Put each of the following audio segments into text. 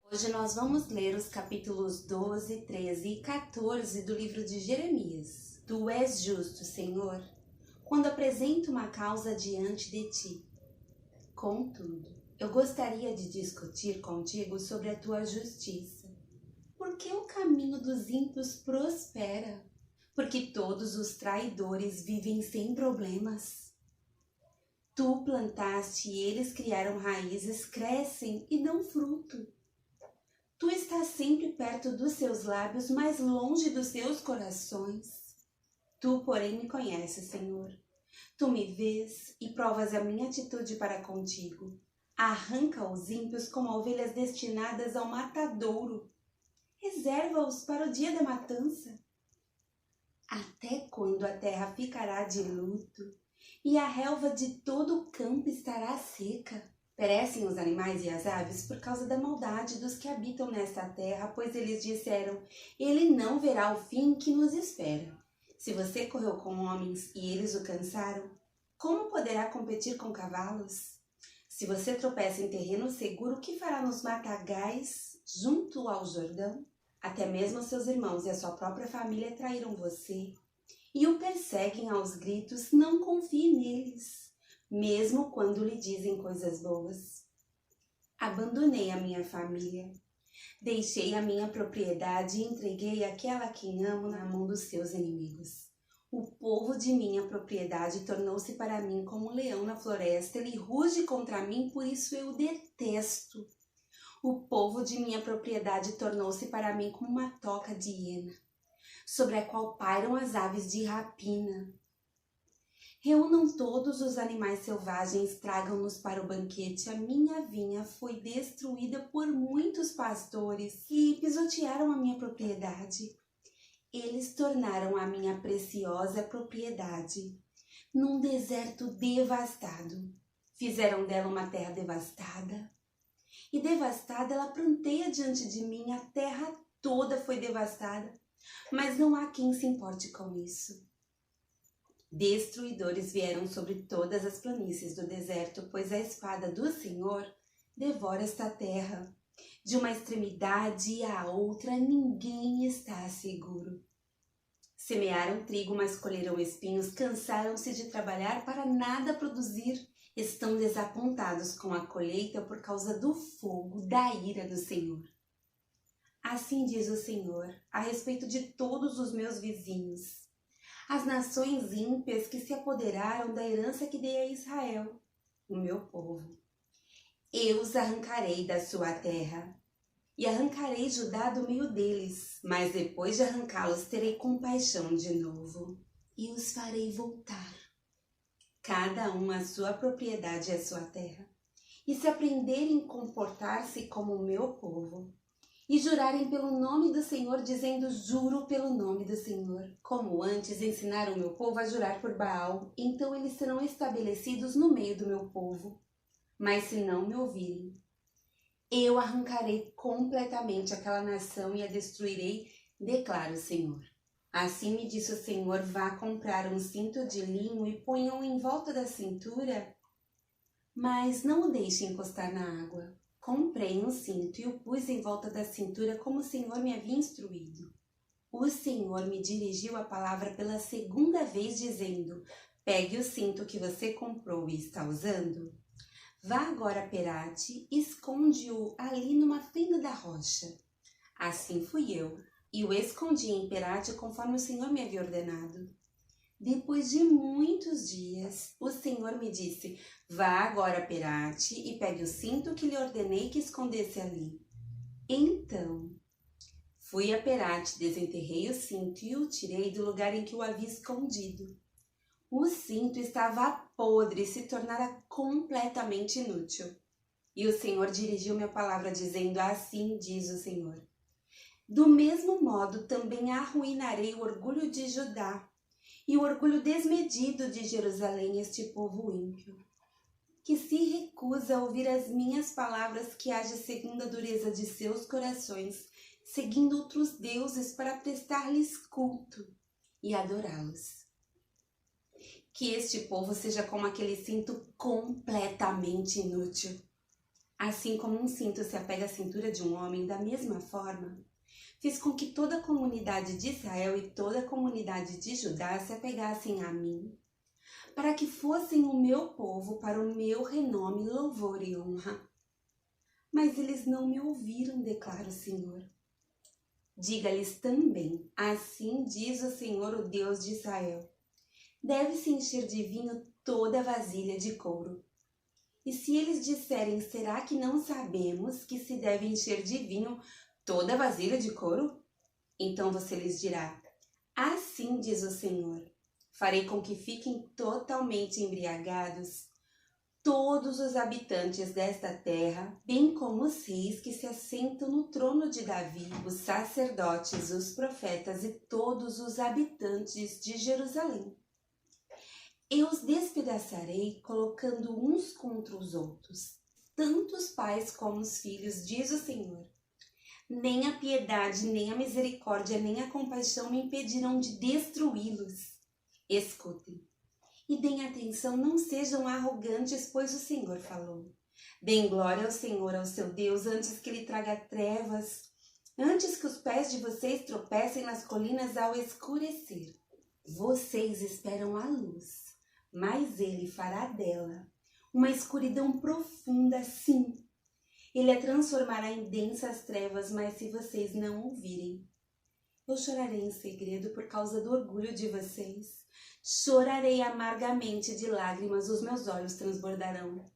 Hoje nós vamos ler os capítulos 12, 13 e 14 do livro de Jeremias. Tu és justo, Senhor, quando apresento uma causa diante de ti. Contudo, eu gostaria de discutir contigo sobre a tua justiça. Por que o caminho dos ímpios prospera? Porque todos os traidores vivem sem problemas. Tu plantaste e eles criaram raízes, crescem e dão fruto. Tu estás sempre perto dos seus lábios, mas longe dos seus corações. Tu, porém, me conheces, Senhor. Tu me vês e provas a minha atitude para contigo. Arranca os ímpios como ovelhas destinadas ao matadouro. Reserva-os para o dia da matança. Até quando a terra ficará de luto e a relva de todo o campo estará seca? Perecem os animais e as aves por causa da maldade dos que habitam nesta terra, pois eles disseram, ele não verá o fim que nos espera. Se você correu com homens e eles o cansaram, como poderá competir com cavalos? Se você tropeça em terreno seguro, o que fará nos matagais junto ao Jordão? Até mesmo seus irmãos e a sua própria família traíram você e o perseguem aos gritos, não confie neles. Mesmo quando lhe dizem coisas boas. Abandonei a minha família, deixei a minha propriedade e entreguei aquela a quem amo na mão dos seus inimigos. O povo de minha propriedade tornou-se para mim como um leão na floresta, ele ruge contra mim, por isso eu o detesto. O povo de minha propriedade tornou-se para mim como uma toca de hiena, sobre a qual pairam as aves de rapina. Reúnam todos os animais selvagens, tragam-nos para o banquete. A minha vinha foi destruída por muitos pastores que pisotearam a minha propriedade. Eles tornaram a minha preciosa propriedade num deserto devastado. Fizeram dela uma terra devastada. E devastada ela pranteia diante de mim. A terra toda foi devastada. Mas não há quem se importe com isso. Destruidores vieram sobre todas as planícies do deserto, pois a espada do Senhor devora esta terra. De uma extremidade à outra, ninguém está seguro. Semearam trigo, mas colheram espinhos, cansaram-se de trabalhar para nada produzir. Estão desapontados com a colheita por causa do fogo da ira do Senhor. Assim diz o Senhor a respeito de todos os meus vizinhos. As nações ímpias que se apoderaram da herança que dei a Israel, o meu povo. Eu os arrancarei da sua terra e arrancarei Judá do meio deles, mas depois de arrancá-los terei compaixão de novo e os farei voltar. Cada um a sua propriedade e a sua terra, e se aprenderem a comportar-se como o meu povo, e jurarem pelo nome do Senhor, dizendo, juro pelo nome do Senhor. Como antes ensinaram o meu povo a jurar por Baal, então eles serão estabelecidos no meio do meu povo. Mas se não me ouvirem, eu arrancarei completamente aquela nação e a destruirei, declara o Senhor. Assim me disse o Senhor, vá comprar um cinto de linho e ponham em volta da cintura, mas não o deixe encostar na água. Comprei um cinto e o pus em volta da cintura como o Senhor me havia instruído. O Senhor me dirigiu a palavra pela segunda vez, dizendo, pegue o cinto que você comprou e está usando. Vá agora a Perate e esconde-o ali numa fenda da rocha. Assim fui eu e o escondi em Perate conforme o Senhor me havia ordenado. Depois de muitos dias, o Senhor me disse, vá agora a Perate e pegue o cinto que lhe ordenei que escondesse ali. Então, fui a Perate, desenterrei o cinto e o tirei do lugar em que o havia escondido. O cinto estava podre e se tornara completamente inútil. E o Senhor dirigiu-me a palavra dizendo, assim diz o Senhor. Do mesmo modo, também arruinarei o orgulho de Judá e o orgulho desmedido de Jerusalém, este povo ímpio, que se recusa a ouvir as minhas palavras, que age segundo a dureza de seus corações, seguindo outros deuses para prestar-lhes culto e adorá-los. Que este povo seja como aquele cinto completamente inútil. Assim como um cinto se apega à cintura de um homem, da mesma forma, fiz com que toda a comunidade de Israel e toda a comunidade de Judá se apegassem a mim, para que fossem o meu povo para o meu renome, louvor e honra. Mas eles não me ouviram, declara o Senhor. Diga-lhes também, assim diz o Senhor, o Deus de Israel: deve-se encher de vinho toda a vasilha de couro. E se eles disserem, será que não sabemos que se deve encher de vinho toda a vasilha de couro? Então você lhes dirá, assim diz o Senhor: farei com que fiquem totalmente embriagados todos os habitantes desta terra, bem como os reis que se assentam no trono de Davi, os sacerdotes, os profetas e todos os habitantes de Jerusalém. Eu os despedaçarei, colocando uns contra os outros, tanto os pais como os filhos, diz o Senhor. Nem a piedade, nem a misericórdia, nem a compaixão me impedirão de destruí-los. Escutem e deem atenção, não sejam arrogantes, pois o Senhor falou. Deem glória ao Senhor, ao seu Deus, antes que ele traga trevas, antes que os pés de vocês tropecem nas colinas ao escurecer. Vocês esperam a luz, mas ele fará dela uma escuridão profunda, sim. Ele a transformará em densas trevas, mas se vocês não ouvirem, eu chorarei em segredo por causa do orgulho de vocês. Chorarei amargamente de lágrimas, os meus olhos transbordarão,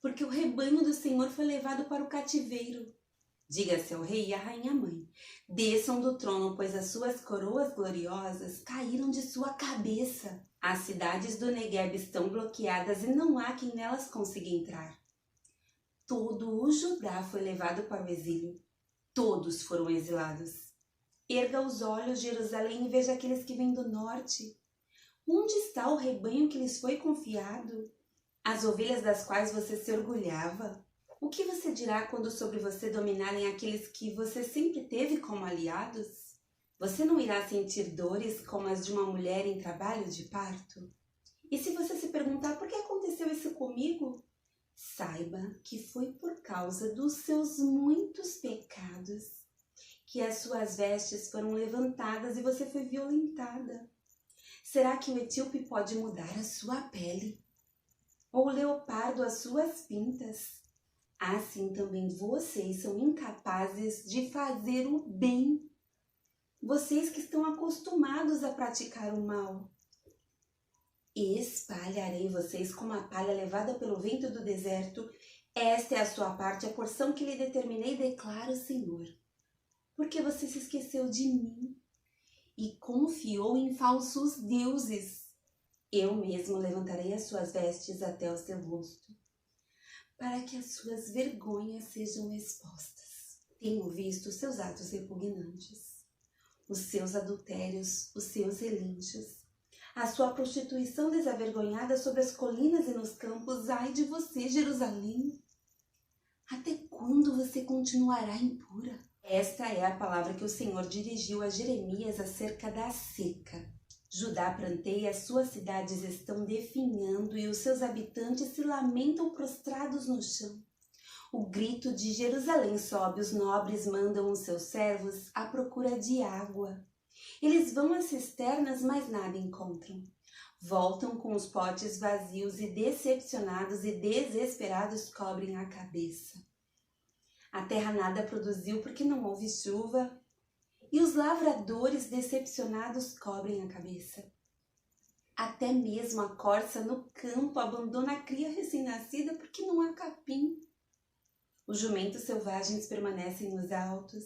porque o rebanho do Senhor foi levado para o cativeiro. Diga-se ao rei e à rainha mãe, desçam do trono, pois as suas coroas gloriosas caíram de sua cabeça. As cidades do Negueb estão bloqueadas e não há quem nelas consiga entrar. Todo o Judá foi levado para o exílio. Todos foram exilados. Erga os olhos, Jerusalém, e veja aqueles que vêm do norte. Onde está o rebanho que lhes foi confiado? As ovelhas das quais você se orgulhava? O que você dirá quando sobre você dominarem aqueles que você sempre teve como aliados? Você não irá sentir dores como as de uma mulher em trabalho de parto? E se você se perguntar por que aconteceu isso comigo? Saiba que foi por causa dos seus muitos pecados que as suas vestes foram levantadas e você foi violentada. Será que o etíope pode mudar a sua pele? Ou o leopardo as suas pintas? Assim também vocês são incapazes de fazer o bem. Vocês que estão acostumados a praticar o mal. Espalharei vocês como a palha levada pelo vento do deserto. Esta é a sua parte, a porção que lhe determinei, declara o Senhor. Porque você se esqueceu de mim e confiou em falsos deuses. Eu mesmo levantarei as suas vestes até o seu rosto, para que as suas vergonhas sejam expostas. Tenho visto os seus atos repugnantes, os seus adultérios, os seus relinchos, a sua prostituição desavergonhada sobre as colinas e nos campos. Ai de você, Jerusalém! Até quando você continuará impura? Esta é a palavra que o Senhor dirigiu a Jeremias acerca da seca. Judá pranteia, as suas cidades estão definhando e os seus habitantes se lamentam prostrados no chão. O grito de Jerusalém sobe, os nobres mandam os seus servos à procura de água. Eles vão às cisternas, mas nada encontram. Voltam com os potes vazios e decepcionados e desesperados cobrem a cabeça. A terra nada produziu porque não houve chuva, e os lavradores decepcionados cobrem a cabeça. Até mesmo a corça no campo abandona a cria recém-nascida porque não há capim. Os jumentos selvagens permanecem nos altos,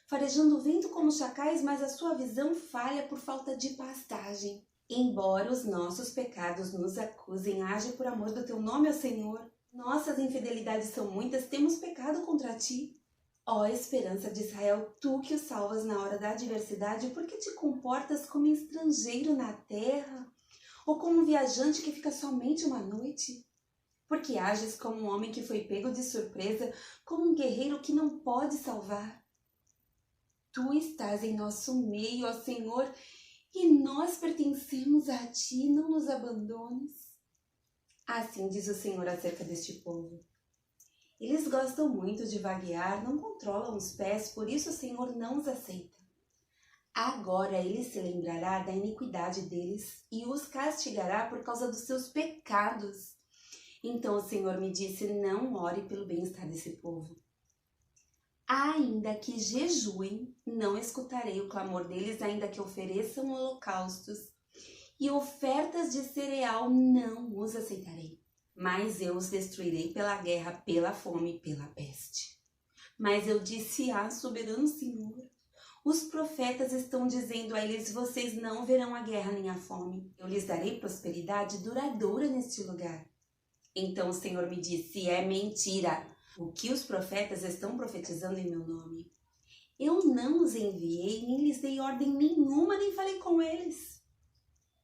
farejando o vento como chacais, mas a sua visão falha por falta de pastagem. Embora os nossos pecados nos acusem, age por amor do teu nome, ó Senhor. Nossas infidelidades são muitas, temos pecado contra ti. Ó esperança de Israel, tu que o salvas na hora da adversidade, por que te comportas como estrangeiro na terra? Ou como um viajante que fica somente uma noite? Porque ages como um homem que foi pego de surpresa, como um guerreiro que não pode salvar. Tu estás em nosso meio, ó Senhor, e nós pertencemos a ti, não nos abandones. Assim diz o Senhor acerca deste povo. Eles gostam muito de vaguear, não controlam os pés, por isso o Senhor não os aceita. Agora ele se lembrará da iniquidade deles e os castigará por causa dos seus pecados. Então o Senhor me disse, não ore pelo bem-estar desse povo. Ainda que jejuem, não escutarei o clamor deles, ainda que ofereçam holocaustos e ofertas de cereal, não os aceitarei. Mas eu os destruirei pela guerra, pela fome, pela peste. Mas eu disse, soberano Senhor, os profetas estão dizendo a eles, vocês não verão a guerra nem a fome. Eu lhes darei prosperidade duradoura neste lugar. Então o Senhor me disse, é mentira o que os profetas estão profetizando em meu nome. Eu não os enviei, nem lhes dei ordem nenhuma, nem falei com eles.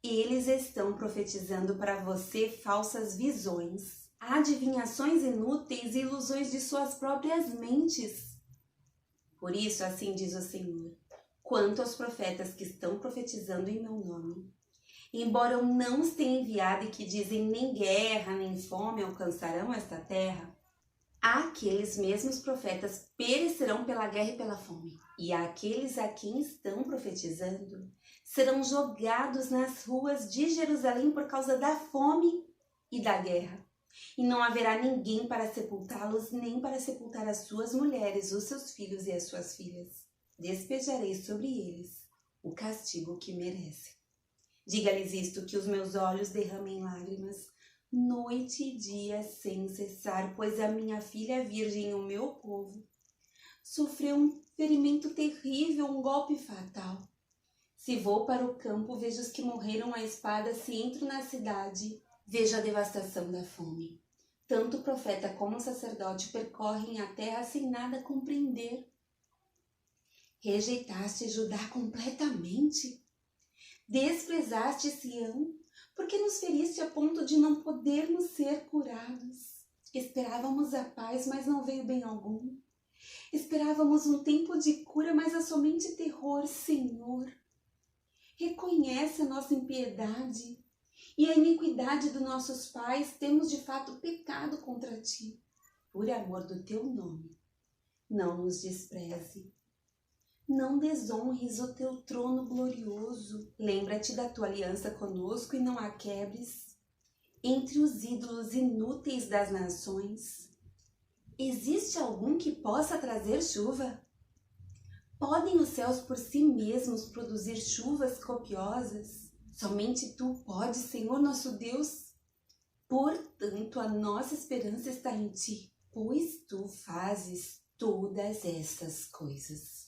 Eles estão profetizando para você falsas visões, adivinhações inúteis e ilusões de suas próprias mentes. Por isso, assim diz o Senhor, quanto aos profetas que estão profetizando em meu nome, embora eu não os tenha enviado e que dizem nem guerra nem fome alcançarão esta terra, aqueles mesmos profetas perecerão pela guerra e pela fome. E aqueles a quem estão profetizando serão jogados nas ruas de Jerusalém por causa da fome e da guerra. E não haverá ninguém para sepultá-los, nem para sepultar as suas mulheres, os seus filhos e as suas filhas. Despejarei sobre eles o castigo que merecem. Diga-lhes isto, que os meus olhos derramem lágrimas, noite e dia sem cessar, pois a minha filha virgem, o meu povo, sofreu um ferimento terrível, um golpe fatal. Se vou para o campo, vejo os que morreram à espada, se entro na cidade, vejo a devastação da fome. Tanto o profeta como o sacerdote percorrem a terra sem nada compreender. Rejeitaste Judá completamente? Desprezaste Sião? Porque nos feriste a ponto de não podermos ser curados. Esperávamos a paz, mas não veio bem algum. Esperávamos um tempo de cura, mas há somente terror, Senhor. Reconhece a nossa impiedade e a iniquidade dos nossos pais. Temos de fato pecado contra ti. Por amor do teu nome, não nos despreze. Não desonres o teu trono glorioso. Lembra-te da tua aliança conosco e não a quebres. Entre os ídolos inúteis das nações, existe algum que possa trazer chuva? Podem os céus por si mesmos produzir chuvas copiosas? Somente tu podes, Senhor nosso Deus. Portanto, a nossa esperança está em ti, pois tu fazes todas essas coisas.